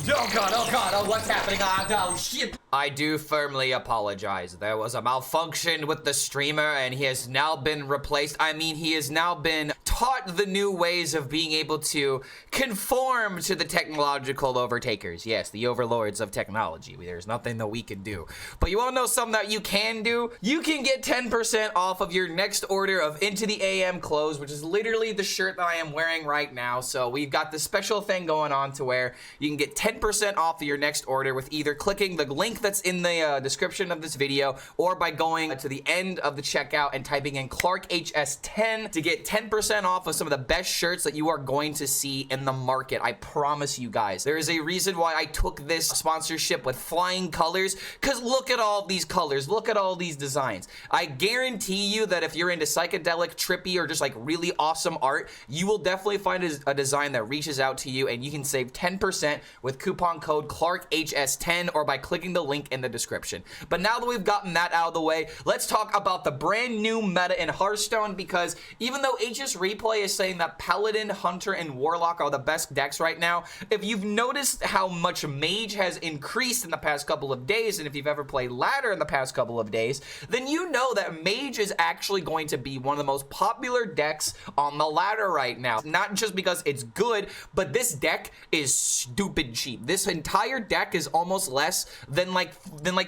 Oh god, oh what's happening? Oh shit. I do firmly apologize. There was a malfunction with the streamer and he has now been replaced. I mean, he has now been taught the new ways of being able to conform to the technological overtakers. Yes, the overlords of technology. There's nothing that we can do. But you want to know something that you can do? You can get 10% off of your next order of Into the AM clothes, which is literally the shirt that I am wearing right now. So we've got this special thing going on to where you can get 10% off of your next order with either clicking the link that's in the description of this video or by going to the end of the checkout and typing in Clark HS10 to get 10% off of some of the best shirts that you are going to see in the market. I promise you guys. There is a reason why I took this sponsorship with flying colors, because look at all these colors. Look at all these designs. I guarantee you that if you're into psychedelic, trippy, or just like really awesome art, you will definitely find a design that reaches out to you, and you can save 10% with coupon code ClarkHS10 or by clicking the link in the description. But now that we've gotten that out of the way, let's talk about the brand new meta in Hearthstone, because even though HS Replay is saying that Paladin, Hunter, and Warlock are the best decks right now, if you've noticed how much Mage has increased in the past couple of days, and if you've ever played Ladder in the past couple of days, then you know that Mage is actually going to be one of the most popular decks on the ladder right now. Not just because it's good, but this deck is stupid cheap. This entire deck is almost less than like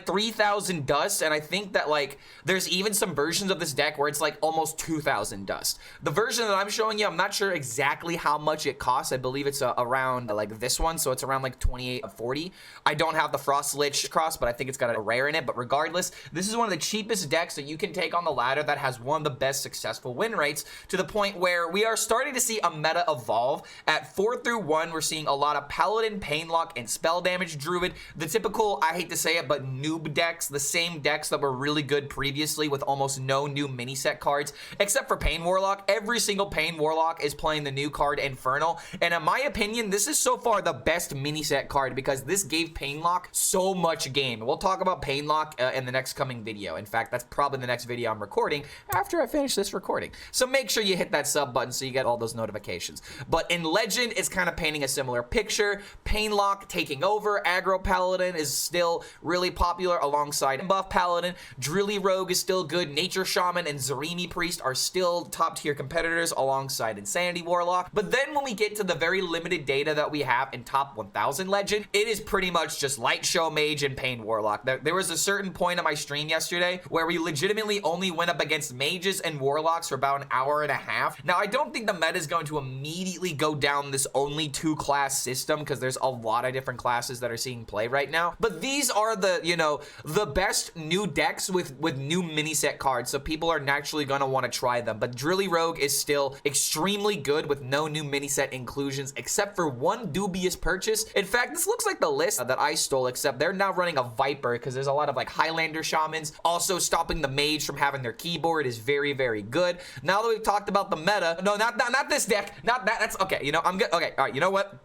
3,000 dust, and I think that like there's even some versions of this deck where it's like almost 2,000 dust. The version that I'm showing you, I'm not sure exactly how much it costs. I believe it's around like this one, so it's around like 28 or 40. I don't have the Frost Lich cross, but I think it's got a rare in it. But regardless, this is one of the cheapest decks that you can take on the ladder that has one of the best successful win rates, to the point where we are starting to see a meta evolve. At 4 through 1, we're seeing a lot of Paladin, Painlock, and Spell Damage Druid. The typical, I hate to say it, but noob decks, the same decks that were really good previously with almost no new mini set cards, except for Pain Warlock. Every single Pain Warlock is playing the new card Infernal, and in my opinion, this is so far the best mini set card because this gave Painlock so much game. We'll talk about Painlock in the next coming video. In fact, that's probably the next video I'm recording after I finish this recording. So make sure you hit that sub button so you get all those notifications. But in Legend, it's kind of painting a similar picture. Painlock taking over. Aggro Paladin is still really popular alongside Buff Paladin. Drilly Rogue is still good. Nature Shaman and Zarimi Priest are still top tier competitors alongside Insanity Warlock. But then when we get to the very limited data that we have in top 1000 Legend, it is pretty much just Light Show Mage and Pain Warlock. There was a certain point on my stream yesterday where we legitimately only went up against Mages and Warlocks for about an hour and a half. Now, I don't think the meta is going to immediately go down this only 2-class system, because there's a lot of different classes that are seeing play right now. But these are the, you know, the best new decks with new mini set cards, so people are naturally going to want to try them. But Drilly Rogue is still extremely good with no new mini set inclusions except for one dubious purchase. In fact, this looks like the list that I stole, except they're now running a Viper because there's a lot of like Highlander Shamans. Also, stopping the Mage from having their keyboard is very, very good. Now that we've talked about the meta, no, not this deck, not that. That's okay. You know, I'm good. Okay, all right. You know what?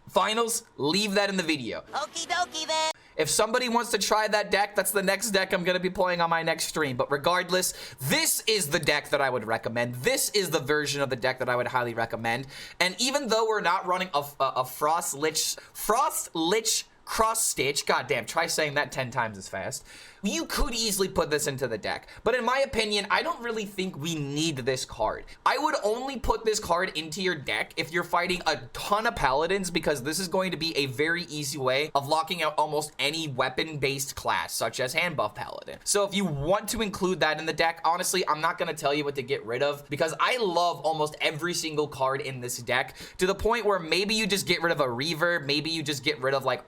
Finals, leave that in the video. Okie dokie then. If somebody wants to try that deck, that's the next deck I'm going to be playing on my next stream. But regardless, this is the deck that I would recommend. This is the version of the deck that I would highly recommend. And even though we're not running a Frost Lich Cross Stitch, goddamn, try saying that 10 times as fast. You could easily put this into the deck, but in my opinion, I don't really think we need this card. I would only put this card into your deck if you're fighting a ton of Paladins, because this is going to be a very easy way of locking out almost any weapon-based class, such as Hand Buff Paladin. So if you want to include that in the deck, honestly, I'm not going to tell you what to get rid of, because I love almost every single card in this deck, to the point where maybe you just get rid of a Reverb, maybe you just get rid of like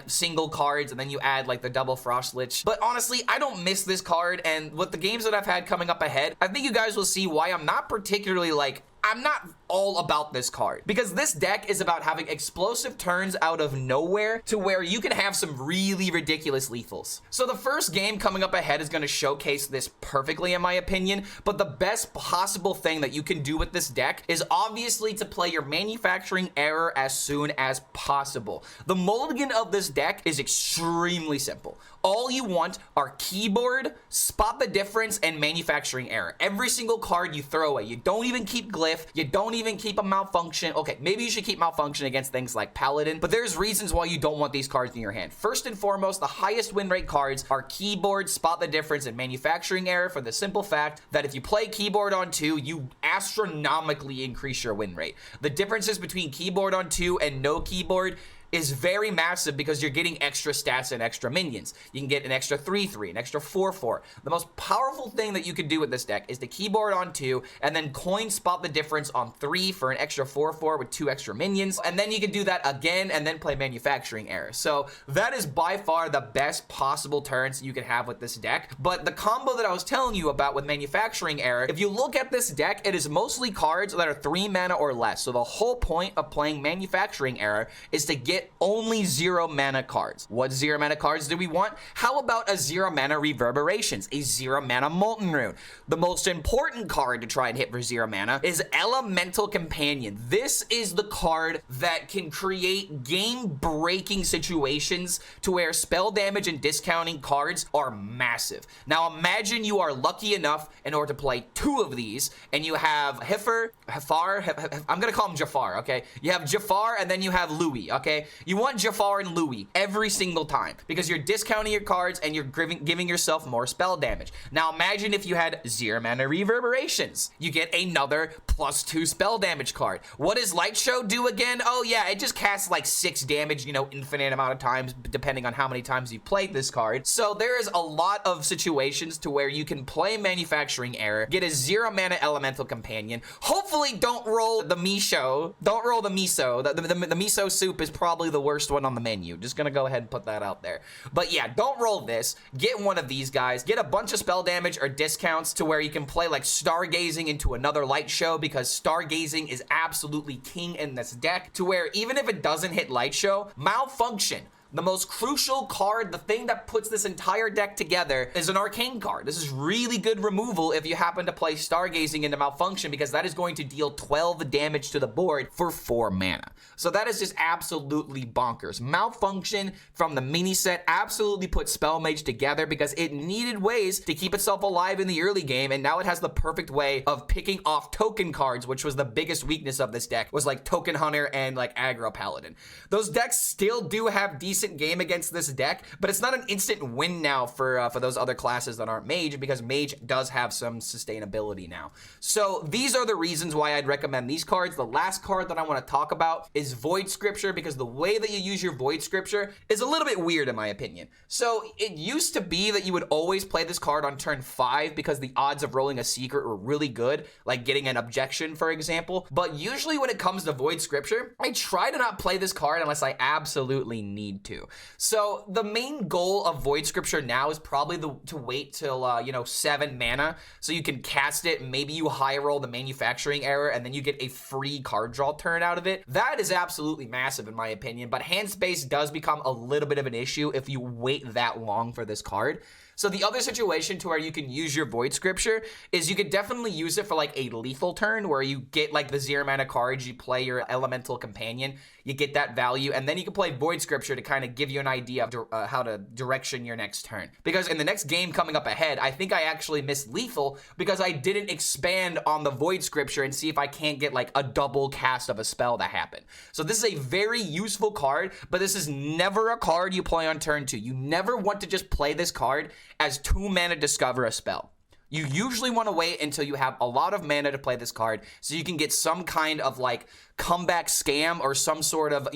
single cards, and then you add like the double Frost Lich. But honestly, I don't miss this card, and with the games that I've had coming up ahead, I think you guys will see why I'm not particularly like, I'm not all about this card, because this deck is about having explosive turns out of nowhere to where you can have some really ridiculous lethals. So the first game coming up ahead is going to showcase this perfectly, in my opinion, but the best possible thing that you can do with this deck is obviously to play your Manufacturing Error as soon as possible. The mulligan of this deck is extremely simple. All you want are Keyboard, Spot the Difference, and Manufacturing Error. Every single card you throw away. You don't even keep Glyph, you don't even keep a Malfunction. Okay, maybe you should keep Malfunction against things like Paladin, but there's reasons why you don't want these cards in your hand. First and foremost, the highest win rate cards are Keyboard, Spot the Difference, and Manufacturing Error, for the simple fact that if you play Keyboard on 2, you astronomically increase your win rate. The differences between Keyboard on 2 and no Keyboard is very massive because you're getting extra stats and extra minions. You can get an extra 3/3, an extra 4/4. The most powerful thing that you can do with this deck is the Keyboard on 2 and then coin Spot the Difference on 3 for an extra 4/4 with 2 extra minions. And then you can do that again and then play Manufacturing Error. So that is by far the best possible turns you can have with this deck. But the combo that I was telling you about with Manufacturing Error, if you look at this deck, it is mostly cards that are 3 mana or less. So the whole point of playing Manufacturing Error is to get only 0 mana cards. What 0 mana cards do we want? How about a 0 mana Reverberations, a 0 mana Molten Rune? The most important card to try and hit for 0 mana is Elemental Companion. This is the card that can create game-breaking situations to where spell damage and discounting cards are massive. Now imagine you are lucky enough in order to play 2 of these, and you have Jafar, I'm gonna call him Jafar, okay? You have Jafar and then you have Louis, okay? You want Jafar and Louis every single time because you're discounting your cards and you're giving yourself more spell damage. Now imagine if you had 0 mana Reverberations. You get another +2 spell damage card. What does Light Show do again? Oh yeah, it just casts like 6 damage, you know, infinite amount of times depending on how many times you played this card. So there is a lot of situations to where you can play Manufacturing Error, get a 0 mana Elemental Companion. Hopefully don't roll the miso. Don't roll the miso. The miso soup is probably the worst one on the menu. Just gonna go ahead and put that out there. But yeah, don't roll this. Get one of these guys. Get a bunch of spell damage or discounts to where you can play like Stargazing into another Light Show, because Stargazing is absolutely king in this deck, to where even if it doesn't hit Light Show, Malfunction, the most crucial card, the thing that puts this entire deck together, is an arcane card. This is really good removal if you happen to play Stargazing into Malfunction, because that is going to deal 12 damage to the board for 4 mana. So that is just absolutely bonkers. Malfunction from the mini set absolutely put Spell Mage together because it needed ways to keep itself alive in the early game, and now it has the perfect way of picking off token cards, which was the biggest weakness of this deck, was like Token Hunter and like Aggro Paladin. Those decks still do have decent game against this deck, but it's not an instant win now for those other classes that aren't Mage, because Mage does have some sustainability now. So these are the reasons why I'd recommend these cards. The last card that I want to talk about is Void Scripture, because the way that you use your Void Scripture is a little bit weird in my opinion. So it used to be that you would always play this card on turn 5 because the odds of rolling a secret were really good, like getting an objection, for example. But usually when it comes to Void Scripture, I try to not play this card unless I absolutely need to. So the main goal of Void Scripture now is probably to wait till 7 mana so you can cast it. Maybe you high roll the Manufacturing Error and then you get a free card draw turn out of it. That is absolutely massive in my opinion, but hand space does become a little bit of an issue if you wait that long for this card. So the other situation to where you can use your Void Scripture is you could definitely use it for like a lethal turn where you get like the 0 mana cards, you play your Elemental Companion, you get that value, and then you can play Void Scripture to kind of give you an idea of how to direction your next turn. Because in the next game coming up ahead, I think I actually missed lethal because I didn't expand on the Void Scripture and see if I can't get like a double cast of a spell that happened. So this is a very useful card, but this is never a card you play on turn 2. You never want to just play this card as 2 mana Discover a spell. You usually want to wait until you have a lot of mana to play this card so you can get some kind of like comeback scam or some sort of,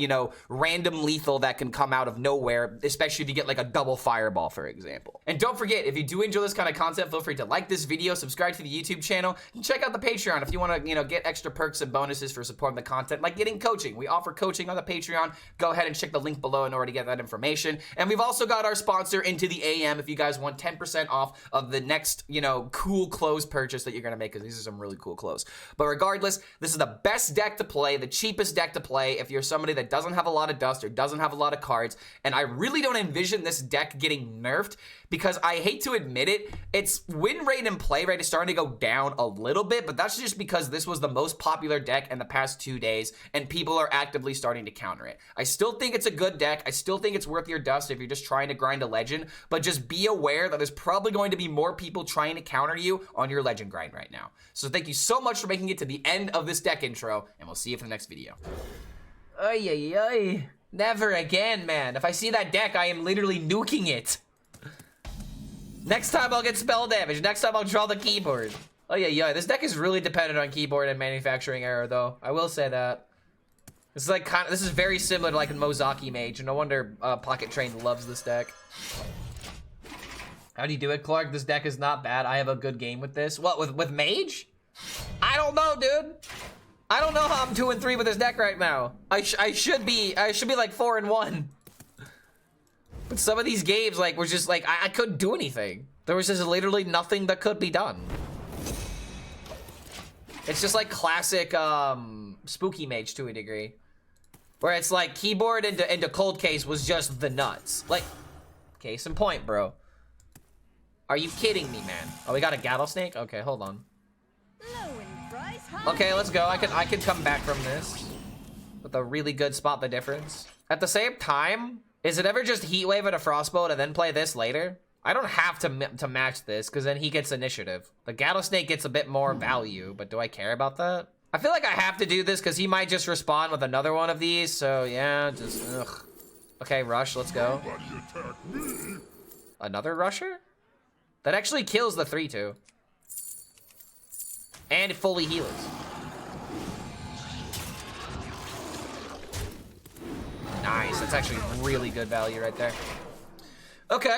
random lethal that can come out of nowhere, especially if you get like a double fireball, for example. And don't forget, if you do enjoy this kind of content, feel free to like this video, subscribe to the YouTube channel, and check out the Patreon if you want to, get extra perks and bonuses for supporting the content, like getting coaching. We offer coaching on the Patreon. Go ahead and check the link below in order to get that information. And we've also got our sponsor, Into the AM, if you guys want 10% off of the next, cool clothes purchase that you're going to make, because these are some really cool clothes. But regardless, this is the best deck to play, the cheapest deck to play if you're somebody that doesn't have a lot of dust or doesn't have a lot of cards. And I really don't envision this deck getting nerfed, because I hate to admit it, its win rate and play rate is starting to go down a little bit, but that's just because this was the most popular deck in the past 2 days and people are actively starting to counter it. I still think it's a good deck. I still think it's worth your dust if you're just trying to grind a legend, but just be aware that there's probably going to be more people trying to counter you on your legend grind right now. So thank you so much for making it to the end of this deck intro, and we'll see you for the next video. Ay, ay, ay. Never again, man. If I see that deck, I am literally nuking it. Next time I'll get spell damage. Next time I'll draw the keyboard. Oh yeah. This deck is really dependent on keyboard and manufacturing error, though. I will say that. This is like this is very similar to like a Mozaki Mage. No wonder Pocket Train loves this deck. How do you do it, Clark? This deck is not bad. I have a good game with this. What, with Mage? I don't know, dude. I don't know how I'm 2 and 3 with this deck right now. I should be like 4 and 1. But some of these games like were just like I couldn't do anything. There was just literally nothing that could be done. It's just like classic Spooky Mage to a degree, where it's like keyboard into cold case was just the nuts. Like, case in point, bro. Are you kidding me, man? Oh, we got a Rattlesnake? Okay, hold on. Okay, let's go. I can come back from this with a really good spot the difference. At the same time, is it ever just Heat Wave and a Frostbolt and then play this later? I don't have to match this because then he gets initiative. The Rattlesnake gets a bit more value, but do I care about that? I feel like I have to do this because he might just respond with another one of these. So yeah, just ugh. Okay, rush. Let's go. Another rusher? That actually kills the 3/2. And it fully heals. Nice. That's actually really good value right there. Okay.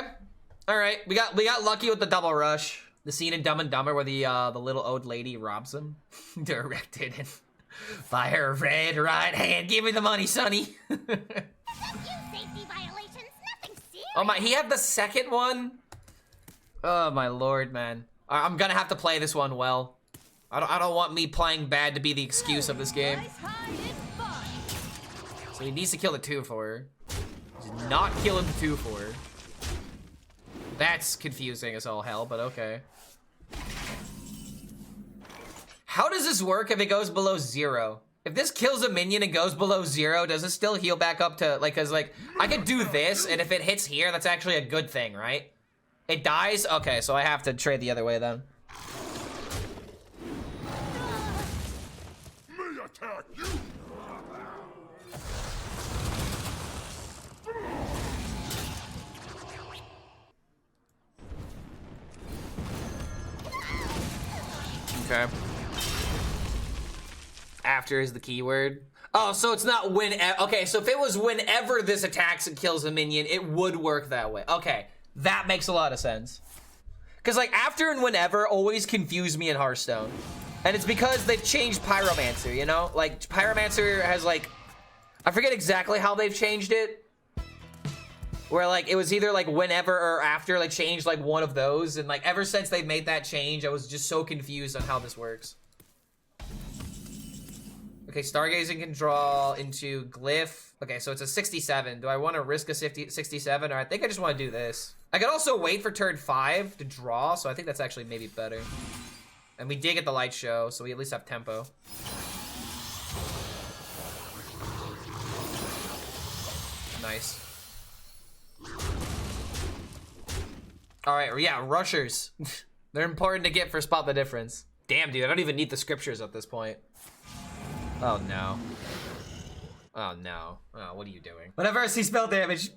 All right. We got lucky with the double rush. The scene in Dumb and Dumber where the little old lady robs him. Directed by her red right hand. Give me the money, Sonny. Oh my, he had the second one? Oh my lord, man. I'm gonna have to play this one well. I don't want me playing bad to be the excuse of this game. So he needs to kill the 2/4. He's not killing the 2/4. That's confusing as all hell, but okay. How does this work if it goes below 0? If this kills a minion and goes below 0, does it still heal back up to, like, cause like, I could do this, and if it hits here, that's actually a good thing, right? It dies? Okay, so I have to trade the other way then. May attack you. Okay. After is the keyword. Oh, so it's not when. Okay, so if it was whenever this attacks and kills a minion, it would work that way. Okay, that makes a lot of sense. Because like after and whenever always confuse me in Hearthstone, and it's because they've changed Pyromancer. You know, like Pyromancer has like, I forget exactly how they've changed it. Where like it was either like whenever or after, like changed like one of those, and like ever since they've made that change, I was just so confused on how this works. Okay, Stargazing can draw into Glyph. Okay, so it's a 67. Do I want to risk a 67, or I think I just want to do this. I could also wait for turn 5 to draw, so I think that's actually maybe better. And we did get the light show, so we at least have tempo. Nice. All right, yeah, rushers. They're important to get for spot the difference. Damn, dude, I don't even need the scriptures at this point. Oh, no. Oh, no. Oh, what are you doing? Whenever I see spell damage,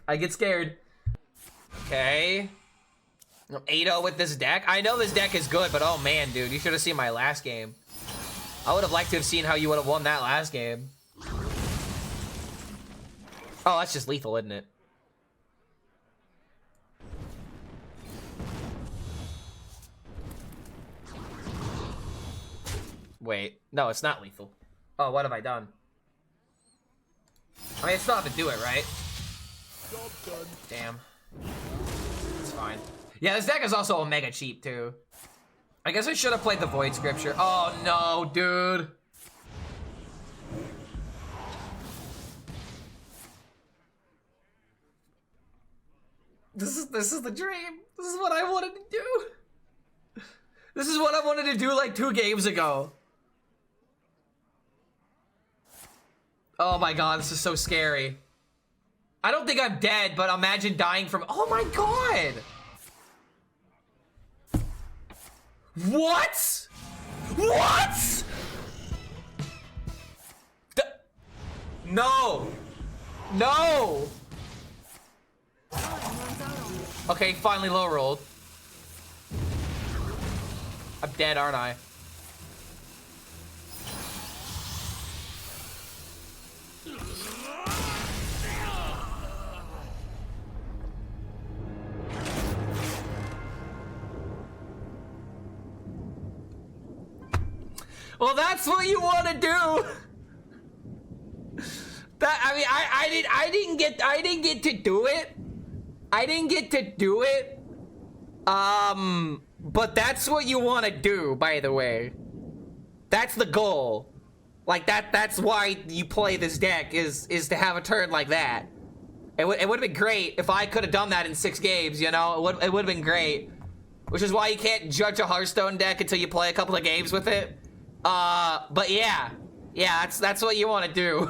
I get scared. Okay. 8-0 with this deck. I know this deck is good, but oh, man, dude, you should have seen my last game. I would have liked to have seen how you would have won that last game. Oh, that's just lethal, isn't it? Wait, no, it's not lethal. Oh, what have I done? I mean, I still have to do it, right? Damn. It's fine. Yeah, this deck is also Omega cheap, too. I guess I should have played the Void Scripture. Oh, no, dude. This is the dream. This is what I wanted to do. This is what I wanted to do like 2 games ago. Oh my god, this is so scary. I don't think I'm dead, but imagine dying from... Oh my god! What? What? No. No. Okay, finally low rolled. I'm dead, aren't I? Well, that's what you want to do. That, I mean, I didn't get to do it. I didn't get to do it. But that's what you want to do, by the way. That's the goal. Like that's why you play this deck is to have a turn like that. It would have been great if I could have done that in 6 games, you know? It would have been great. Which is why you can't judge a Hearthstone deck until you play a couple of games with it. But yeah, that's what you want to do.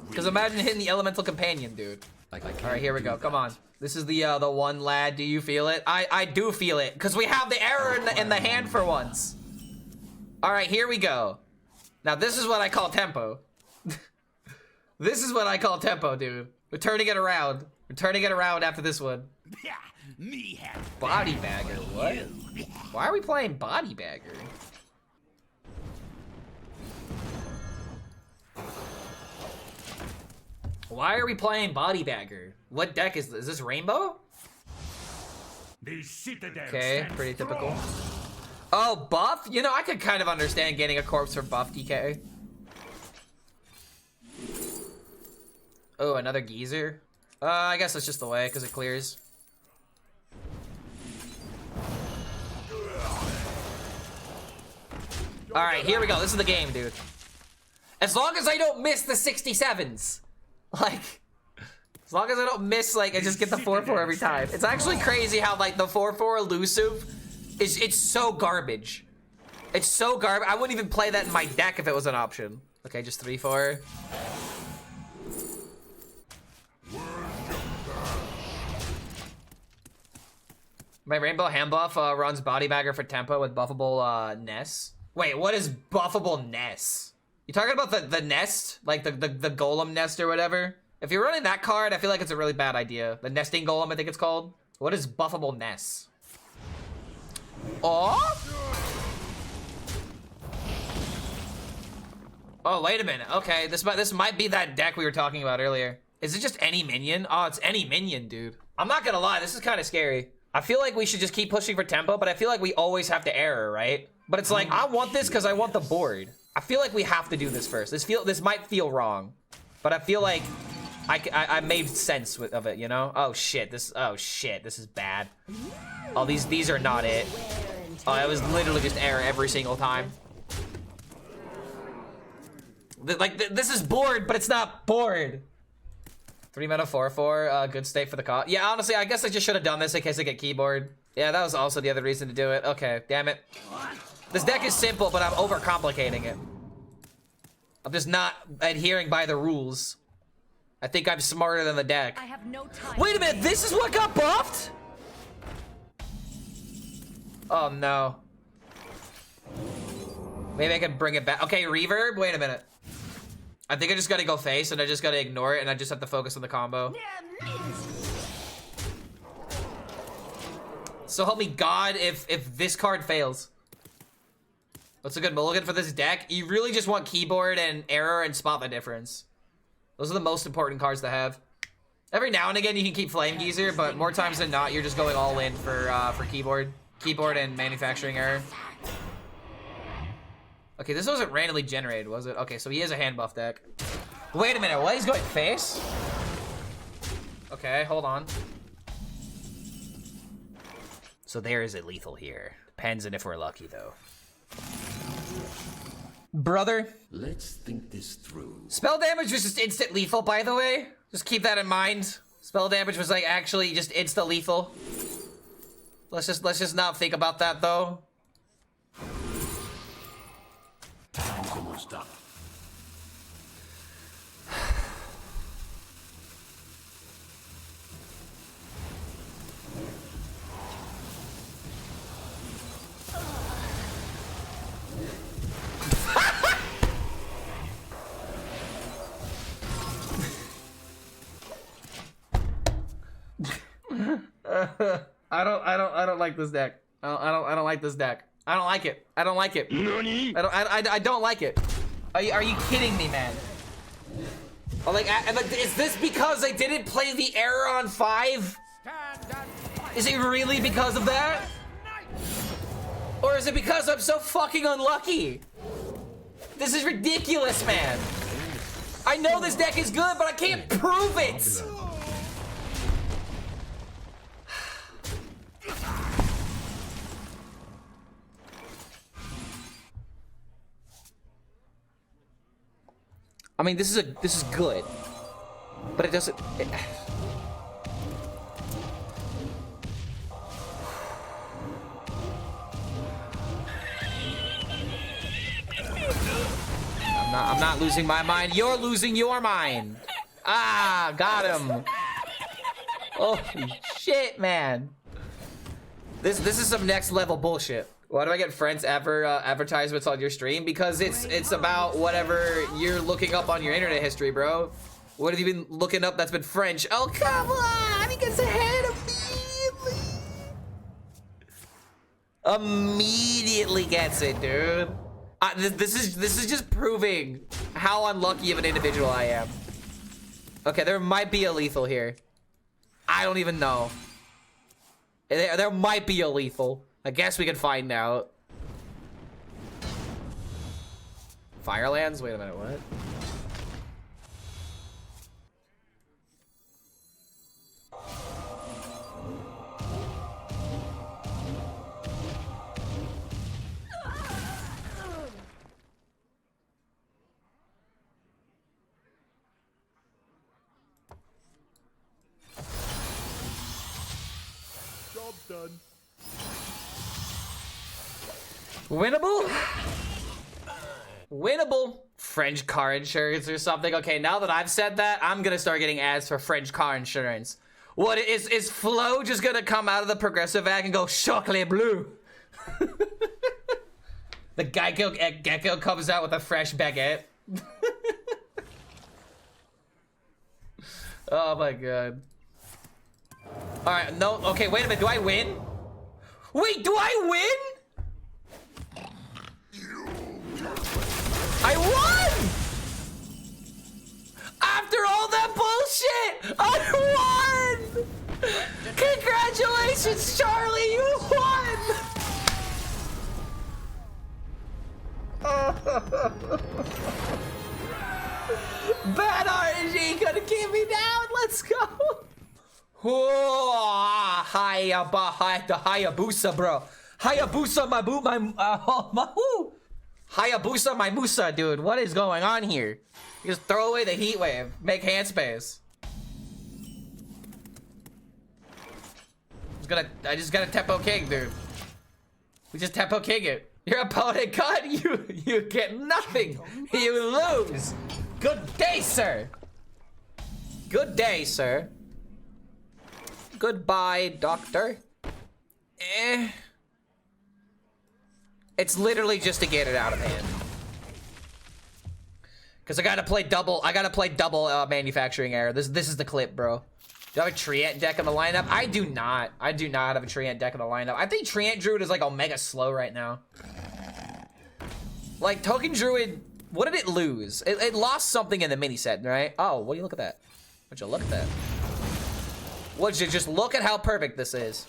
Because imagine hitting the Elemental Companion, dude. All right, here we go. Come on. This is the one lad. Do you feel it? I do feel it, because we have the error in the hand for once. All right, here we go. Now this is what I call tempo. This is what I call tempo, dude. We're turning it around. We're turning it around after this one. Body bagger, what? Why are we playing body bagger? Why are we playing body bagger? What deck is this? Is this rainbow? Okay, pretty typical. Oh, buff? You know, I could kind of understand getting a corpse for buff, DK. Oh, another geezer? I guess that's just the way, because it clears. Alright, here we go. This is the game, dude. As long as I don't miss the 67s. Like, as long as I don't miss, like, I just get the 4/4 every time. It's actually crazy how, like, the 4/4 elusive it's so garbage. It's so garbage. I wouldn't even play that in my deck if it was an option. Okay, just 3/4. My Rainbow Hand buff runs Body Bagger for tempo with buffable Ness. Wait, what is buffable Ness? You talking about the nest? Like the golem nest or whatever? If you're running that card, I feel like it's a really bad idea. The nesting golem, I think it's called. What is buffable Ness? Oh? Oh, wait a minute. Okay, this might be that deck we were talking about earlier. Is it just any minion? Oh, it's any minion, dude. I'm not gonna lie, this is kind of scary. I feel like we should just keep pushing for tempo, but I feel like we always have to error, right? But it's like, I want this because I want the board. I feel like we have to do this first. This might feel wrong, but I feel like I made sense of it, you know? Oh shit, this is bad. Oh, these are not it. Oh, it was literally just error every single time. This is board, but it's not board. 3 mana 4/4, good state for the cost. Yeah, honestly, I guess I just should have done this in case I get keyboard. Yeah, that was also the other reason to do it. Okay, damn it. This deck is simple, but I'm overcomplicating it. I'm just not adhering by the rules. I think I'm smarter than the deck. I have no time. Wait a minute, this is what got buffed? Oh no. Maybe I can bring it back. Okay, reverb, wait a minute. I think I just gotta go face and I just gotta ignore it and I just have to focus on the combo. So help me God if this card fails. What's a good mulligan for this deck? You really just want keyboard and error and spot the difference. Those are the most important cards to have. Every now and again you can keep Flame Geezer, but more times than not you're just going all in for keyboard. Keyboard and manufacturing error. Okay, this wasn't randomly generated, was it? Okay, so he has a hand buff deck. Wait a minute, what? He's going face? Okay, hold on. So there is a lethal here. Depends on if we're lucky, though. Brother. Let's think this through. Spell damage was just instant lethal, by the way. Just keep that in mind. Spell damage was like actually just instant lethal. Let's just not think about that, though. Time's almost up. I don't like this deck. I don't like this deck. I don't like it. I don't like it. I don't like it. Are you kidding me, man? Like, is this because I didn't play the error on 5? Is it really because of that? Or is it because I'm so fucking unlucky? This is ridiculous, man. I know this deck is good, but I can't prove it. I mean, this is good, but it doesn't. I'm not losing my mind. You're losing your mind. Ah, got him. Holy shit, man. This is some next level bullshit. Why do I get friends advertisements on your stream? Because it's about whatever you're looking up on your internet history, bro. What have you been looking up that's been French? Oh, come on! He gets ahead immediately. Immediately gets it, dude. This is just proving how unlucky of an individual I am. Okay, there might be a lethal here. I don't even know. There might be a lethal. I guess we can find out. Firelands? Wait a minute, what? Job done. Winnable? Winnable. French car insurance or something. Okay, now that I've said that, I'm gonna start getting ads for French car insurance. What is Flo just gonna come out of the progressive act and go chocolat bleu? The Gecko comes out with a fresh baguette. Oh my god. Alright, no, okay, wait a minute, do I win? Wait, do I win? I won! After all that bullshit, I won! Congratulations, Charlie, you won! Bad RNG gonna keep me down, let's go! Whoa, Hayabusa, bro. Hayabusa, Hayabusa, my Musa, dude. What is going on here? You just throw away the heat wave. Make hand space. I just gotta tempo king, dude. We just tempo king it. Your opponent cut, you get nothing. You lose. Good day, sir. Good day, sir. Goodbye, doctor. It's literally just to get it out of hand. Cause I gotta play double manufacturing error. This is the clip, bro. Do I have a Treant deck in the lineup? I do not. I do not have a Treant deck in the lineup. I think Treant Druid is like omega slow right now. Like Token Druid, what did it lose? It lost something in the mini set, right? Oh, what do you look at that? Would you look at that? Would you just look at how perfect this is?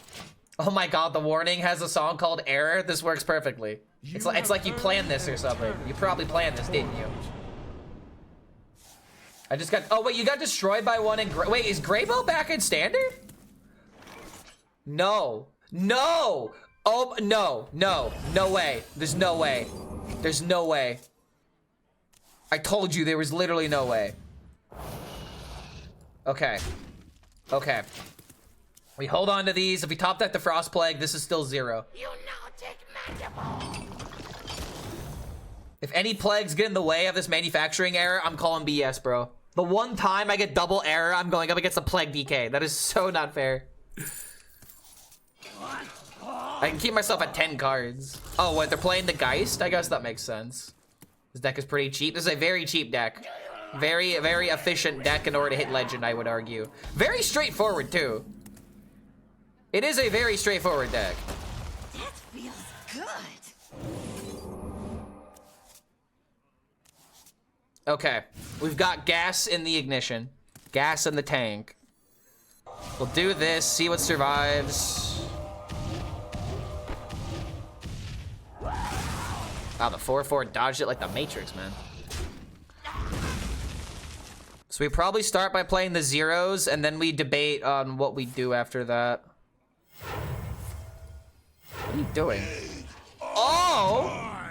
Oh my god, the warning has a song called Error. This works perfectly. It's like you planned this or something. You probably planned this, didn't you? I just got, oh wait, you got destroyed by one in, wait, is Graybo back in standard? No. No! Oh, no, no, no way. There's no way. There's no way. I told you there was literally no way. Okay. Okay. We hold on to these. If we top deck the Frost Plague, this is still 0. You now take Mandible. If any plagues get in the way of this manufacturing error, I'm calling BS, bro. The one time I get double error, I'm going up against a Plague DK. That is so not fair. I can keep myself at 10 cards. Oh, what, they're playing the Geist? I guess that makes sense. This deck is pretty cheap. This is a very cheap deck. Very, very efficient deck in order to hit Legend, I would argue. Very straightforward, too. It is a very straightforward deck. That feels good. Okay, we've got gas in the ignition. Gas in the tank. We'll do this, see what survives. Wow, the 4/4 dodged it like the Matrix, man. So we probably start by playing the zeros, and then we debate on what we do after that. What are you doing? Oh!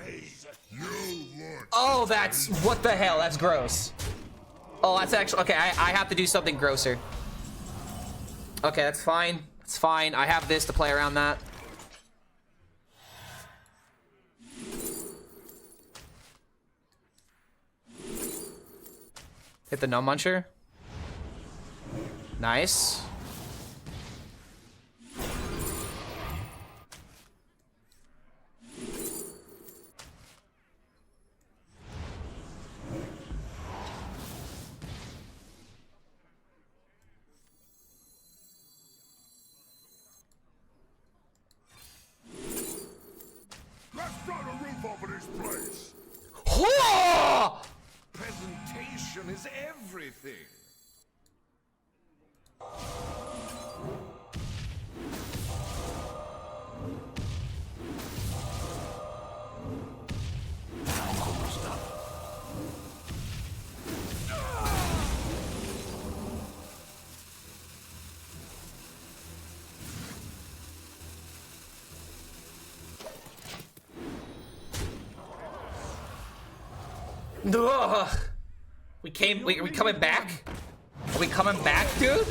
Oh, that's... What the hell? That's gross. Oh, that's actually... Okay, I have to do something grosser. Okay, that's fine. It's fine. I have this to play around that. Hit the no muncher. Nice. Let's start a roof over this place. Whoa! Presentation is everything. Ugh. We coming back? Are we coming back, dude?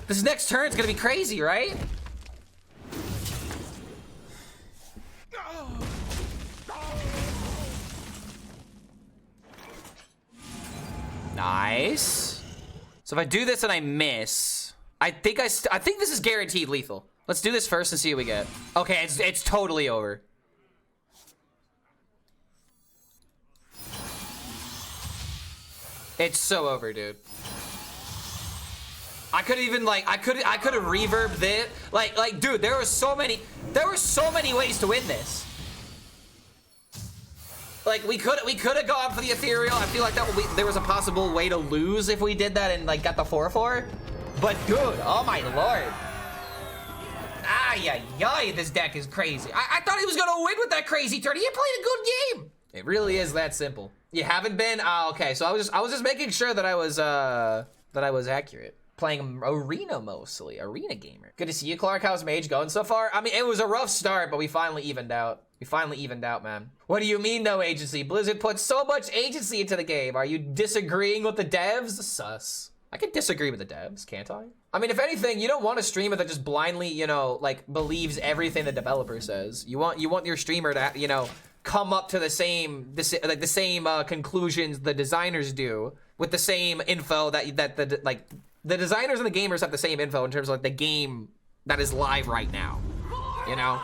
This next turn's gonna be crazy, right? Nice. So if I do this and I miss, I think this is guaranteed lethal. Let's do this first and see what we get. Okay, it's totally over. It's so over, dude. I could even like I could have reverbed it. Like dude, there were so many ways to win this. Like we could have gone for the ethereal. I feel like there was a possible way to lose if we did that and like got the 4/4. But dude, oh my lord. Ay, this deck is crazy. I thought he was gonna win with that crazy turn. He played a good game. It really is that simple. You haven't been? Okay, so I was just making sure that I was accurate. Playing arena mostly, arena gamer. Good to see you, Clark. How's Mage going so far? I mean, it was a rough start, but we finally evened out. Man. What do you mean no agency? Blizzard put so much agency into the game. Are you disagreeing with the devs? Sus. I can disagree with the devs, can't I? I mean, if anything, you don't want a streamer that just blindly, you know, like believes everything the developer says. You want your streamer to, you know, come up to the same conclusions the designers do with the same info that the designers and the gamers have the same info in terms of like the game that is live right now, you know.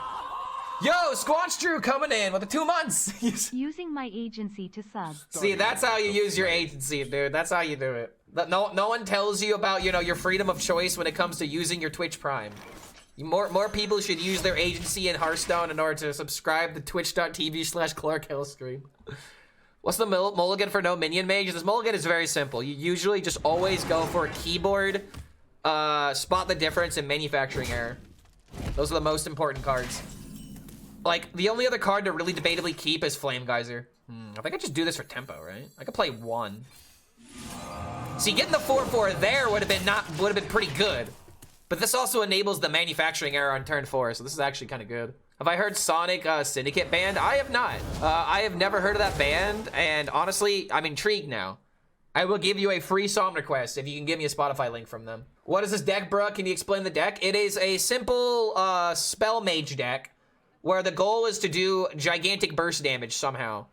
Yo, Squanch Drew coming in with the 2 months. Using my agency to sub. See, that's how you use your agency, dude. That's how you do it. No one tells you about, you know, your freedom of choice when it comes to using your Twitch Prime. More people should use their agency in Hearthstone in order to subscribe to twitch.tv/Clark HELLSCREAM. What's the mulligan for no minion mage? This mulligan is very simple. You usually just always go for a keyboard, spot the difference, and manufacturing error. Those are the most important cards. Like, the only other card to really debatably keep is Flame Geyser. I think I just do this for tempo, right? I could play 1. See, getting the 4/4 there would have been pretty good. But this also enables the manufacturing error on turn 4, so this is actually kind of good. Have I heard Sonic Syndicate band? I have not. I have never heard of that band, and honestly, I'm intrigued now. I will give you a free song request if you can give me a Spotify link from them. What is this deck, bruh? Can you explain the deck? It is a simple spell mage deck where the goal is to do gigantic burst damage somehow.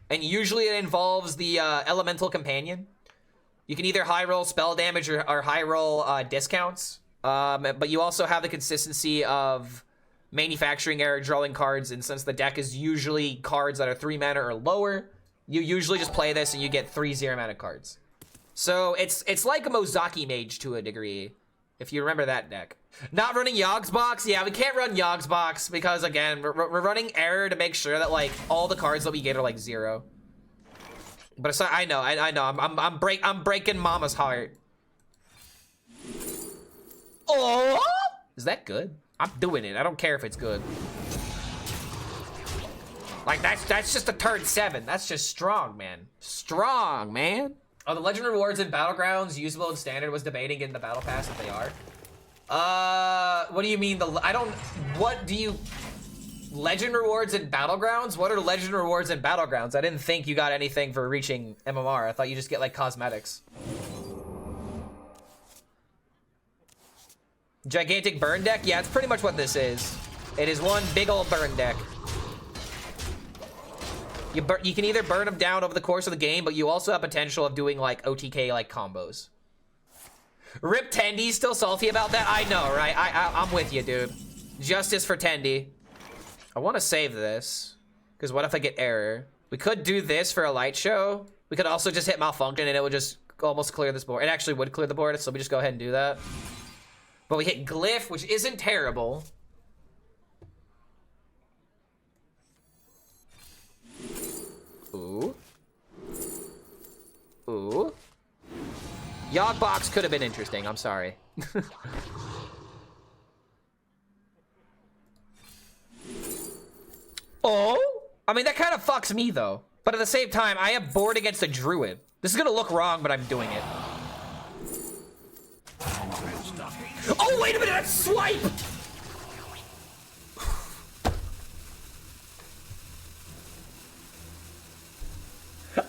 And usually it involves the elemental companion. You can either high roll spell damage or high roll discounts. But you also have the consistency of manufacturing error drawing cards, and since the deck is usually cards that are 3 mana or lower, you usually just play this and you get 3 0 mana cards. So it's like a Mozaki Mage to a degree, if you remember that deck. Not running Yogg's Box. Yeah, we can't run Yogg's Box because, again, we're running Error to make sure that, like, all the cards that we get are, like, 0. But it's not, I know. I'm breaking Mama's heart. Oh! Is that good? I'm doing it. I don't care if it's good. Like, that's just a turn 7. That's just strong, man. Strong, man. Are the legend rewards in Battlegrounds usable in Standard? Was debating in the Battle Pass if they are. What do you mean what do you... Legend rewards in Battlegrounds? What are legend rewards in Battlegrounds? I didn't think you got anything for reaching MMR. I thought you just get, like, cosmetics. Gigantic burn deck? Yeah, it's pretty much what this is. It is one big old burn deck. You can either burn them down over the course of the game, but you also have potential of doing, like, OTK, like, combos. Rip Tendy, still salty about that? I know, right? I'm with you, dude. Justice for Tendy. I want to save this, because what if I get error? We could do this for a light show. We could also just hit Malfunction, and it would just almost clear this board. It actually would clear the board, so we just go ahead and do that. But we hit Glyph, which isn't terrible. Ooh. Ooh. Yogg Box could have been interesting, I'm sorry. Oh? I mean, that kind of fucks me, though. But at the same time, I have board against a druid. This is gonna look wrong, but I'm doing it. Oh, wait a minute, that's swipe!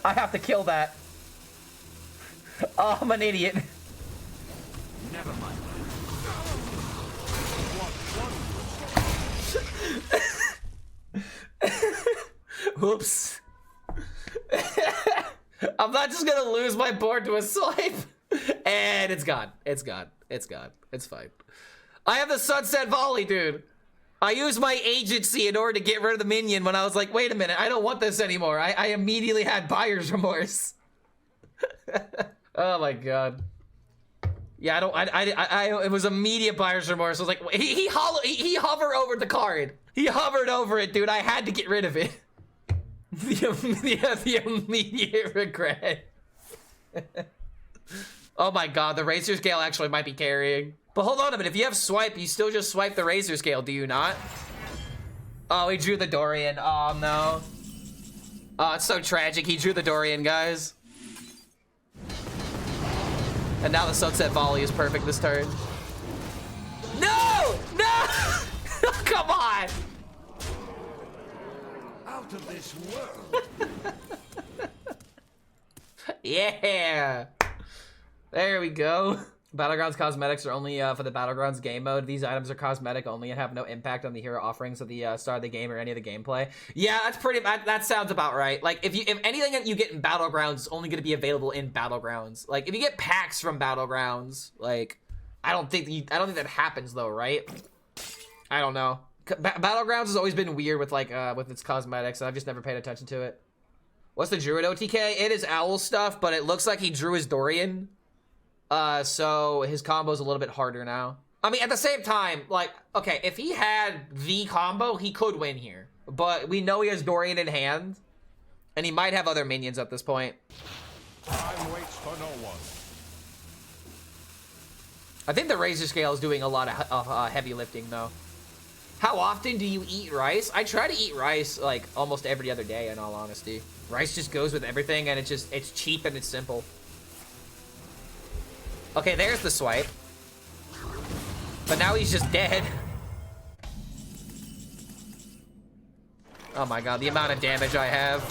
I have to kill that. Oh, I'm an idiot. Never mind. Whoops. I'm not just gonna lose my board to a swipe. And it's gone. It's gone. It's gone. It's fine. I have the Sunset Volley, dude. I used my agency in order to get rid of the minion when I was like, wait a minute, I don't want this anymore. I immediately had buyer's remorse. Oh my god. Yeah, it was immediate buyer's remorse. I was like, he hovered over the card. He hovered over it, dude. I had to get rid of it. The immediate regret. Oh my god, the Razor Scale actually might be carrying. But hold on a minute, if you have swipe, you still just swipe the Razor Scale, do you not? Oh, he drew the Dorian. Oh no. Oh, it's so tragic. He drew the Dorian, guys. And now the Sunset Volley is perfect this turn. No! No! Come on! Out of this world. Yeah! There we go. Battlegrounds cosmetics are only for the Battlegrounds game mode. These items are cosmetic only and have no impact on the hero offerings at the start of the game or any of the gameplay. Yeah, that's that sounds about right. Like, if anything that you get in Battlegrounds is only going to be available in Battlegrounds. Like, if you get packs from Battlegrounds, like, I don't think that happens though, right? I don't know. Battlegrounds has always been weird with like with its cosmetics, and I've just never paid attention to it. What's the Druid OTK? It is Owl stuff, but it looks like he drew his Dorian. So his combo's a little bit harder now. I mean, at the same time, like, okay, if he had the combo, he could win here. But we know he has Dorian in hand, and he might have other minions at this point. Time waits for no one. I think the Razor Scale is doing a lot of heavy lifting, though. How often do you eat rice? I try to eat rice, like, almost every other day, in all honesty. Rice just goes with everything, and it's cheap and it's simple. Okay, there's the swipe. But now he's just dead. Oh my god, the amount of damage I have.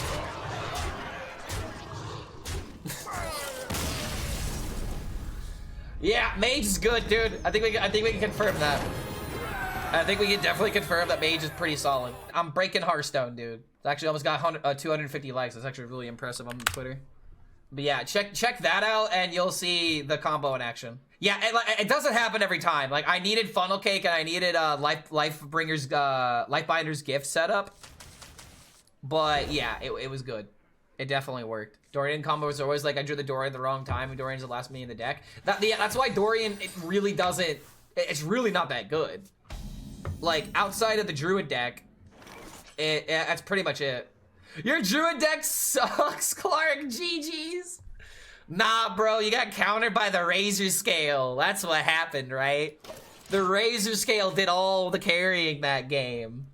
Yeah, Mage is good, dude. I think we can confirm that. I think we can definitely confirm that Mage is pretty solid. I'm breaking Hearthstone, dude. It's actually almost got 250 likes. That's actually really impressive on Twitter. But yeah, check that out, and you'll see the combo in action. Yeah, it doesn't happen every time. Like, I needed Funnel Cake, and I needed Lifebinder's gift setup. But yeah, it was good. It definitely worked. Dorian combo was always like I drew the Dorian at the wrong time and Dorian's the last minion in the deck. That's why Dorian, it really doesn't, it's really not that good. Like outside of the Druid deck, that's pretty much it. Your Druid deck sucks, Clark. GG's. Nah, bro, you got countered by the Razor Scale. That's what happened, right? The Razor Scale did all the carrying that game.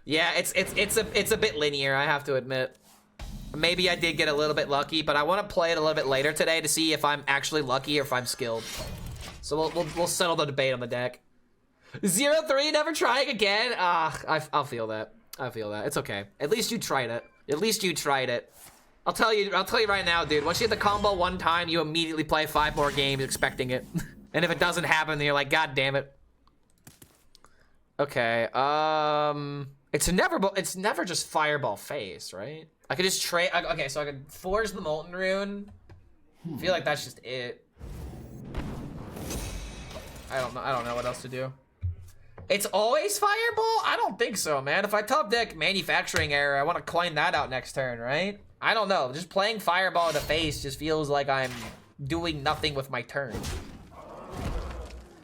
Yeah, it's a bit linear, I have to admit. Maybe I did get a little bit lucky, but I want to play it a little bit later today to see if I'm actually lucky or if I'm skilled. So we'll settle the debate on the deck. 0-3, never trying again. I'll feel that. I feel that. It's okay. At least you tried it. At least you tried it. I'll tell you right now, dude. Once you hit the combo one time, you immediately play 5 more games expecting it. And if it doesn't happen, then you're like, God damn it. Okay. It's never just Fireball Face, right? I could just trade. Okay, so I could forge the Molten Rune. I feel like that's just it. I don't know what else to do. It's always Fireball? I don't think so, man. If I top deck Manufacturing Error, I want to coin that out next turn, right? I don't know. Just playing Fireball in the face just feels like I'm doing nothing with my turn.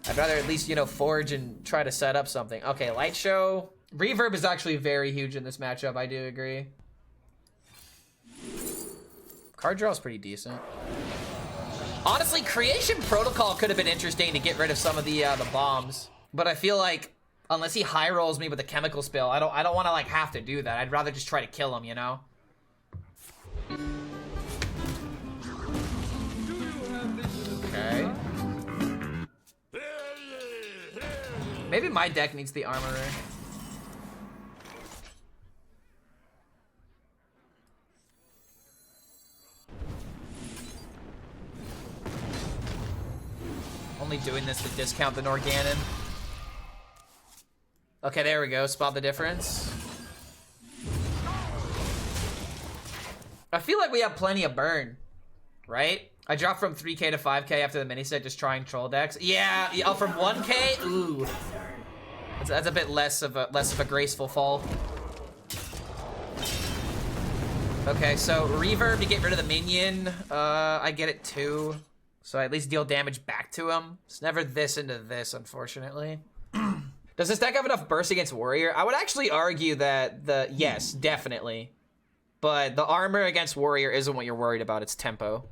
I'd rather at least, you know, forge and try to set up something. Okay, Light Show. Reverb is actually very huge in this matchup. I do agree. Card draw is pretty decent. Honestly, Creation Protocol could have been interesting to get rid of some of the bombs. But I feel like unless he high rolls me with a chemical spill, I don't want to like have to do that. I'd rather just try to kill him, you know? Okay. Maybe my deck needs the Armorer. Only doing this to discount the Norganon. Okay, there we go. Spot the difference. I feel like we have plenty of burn, right? I dropped from 3k to 5k after the mini set just trying troll decks. Yeah, oh, from 1k? Ooh. That's a bit less of a graceful fall. Okay, so Reverb to get rid of the minion. I get it too. So I at least deal damage back to him. It's never this into this, unfortunately. Does this deck have enough burst against Warrior? I would actually argue that yes, definitely. But the armor against Warrior isn't what you're worried about, it's tempo.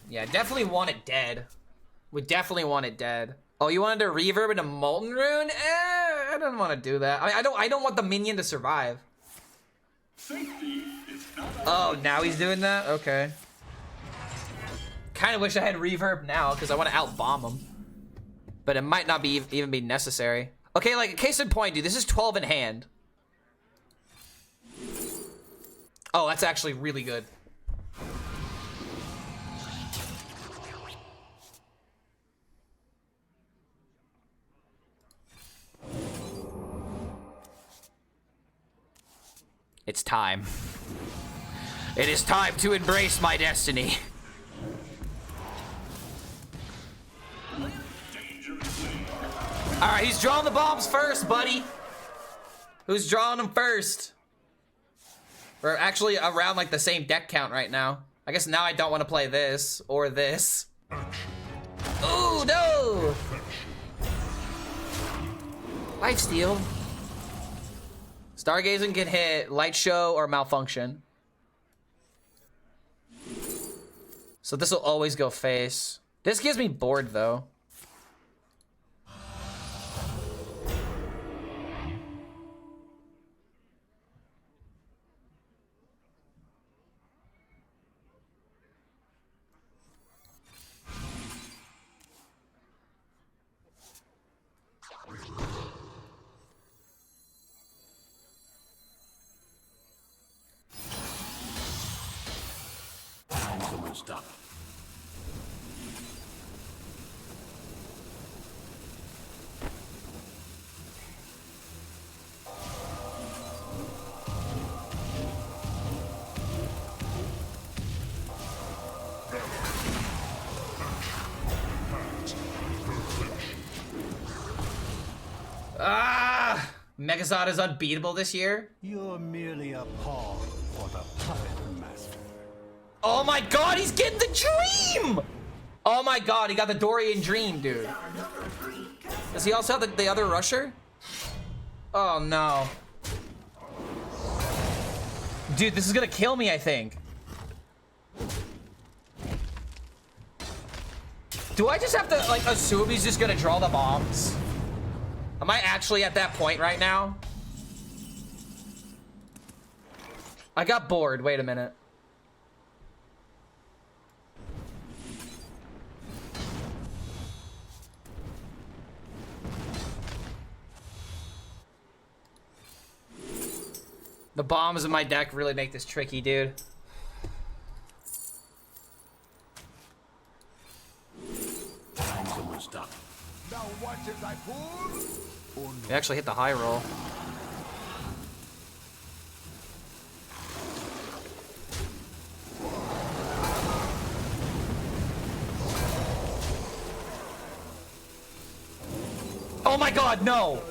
Yeah, definitely want it dead. We definitely want it dead. Oh, you wanted to reverb into Molten Rune? I don't want to do that. I don't want the minion to survive. Oh, now he's doing that? Okay. Kind of wish I had reverb now because I want to out-bomb him. But it might not be even be necessary. Okay, like, case in point, dude, this is 12 in hand. Oh, that's actually really good. It's time. It is time to embrace my destiny. All right, he's drawing the bombs first, buddy. Who's drawing them first? We're actually around like the same deck count right now. I guess now I don't want to play this or this. Ooh, no! Lifesteal. Stargazing can hit Light Show or Malfunction. So this will always go face. This gives me bored though. Stop. Megazord is unbeatable this year. You're merely a pawn for the puppet master. Oh my god, he's getting the dream! Oh my god, he got the Dorian dream, dude. Does he also have the other rusher? Oh no. Dude, this is gonna kill me, I think. Do I just have to, like, assume he's just gonna draw the bombs? Am I actually at that point right now? I got bored. Wait a minute. The bombs in my deck really make this tricky, dude. Time's almost up. Now watch as I pull. We actually hit the high roll. Oh my god, no!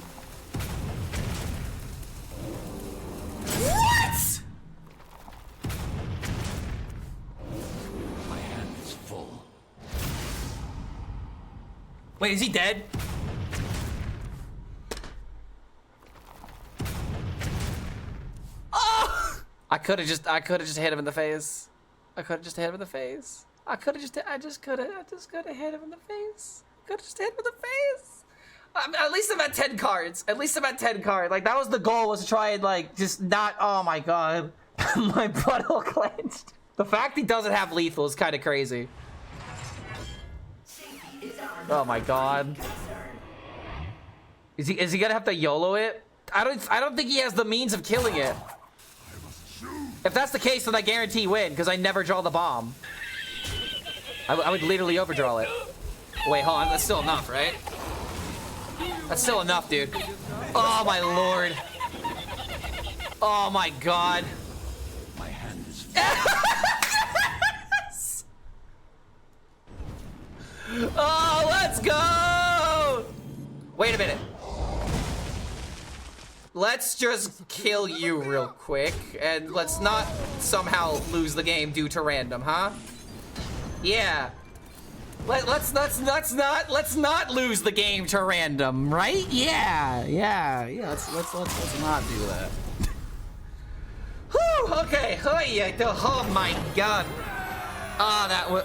What? My hand is full. Wait, is he dead? Oh! I could have just hit him in the face. I just could have hit him in the face. Could have just hit him in the face. At least I'm at 10 cards. At least I'm at 10 cards. Like, that was the goal, was to try and, like, just not... Oh, my God. My butthole clenched. The fact he doesn't have lethal is kind of crazy. Oh, my God. Is he gonna have to YOLO it? I don't think he has the means of killing it. If that's the case, then I guarantee win, because I never draw the bomb. I would literally overdraw it. Wait, hold on. That's still enough, right? That's still enough, dude. Oh, my lord. Oh, my god. My hand is Oh, let's go! Wait a minute. Let's just kill you real quick, and let's not somehow lose the game due to random, huh? Yeah. Let's not lose the game to random, right? Yeah. Let's not do that. Whew, okay. Oh yeah. Oh my god. Ah, that was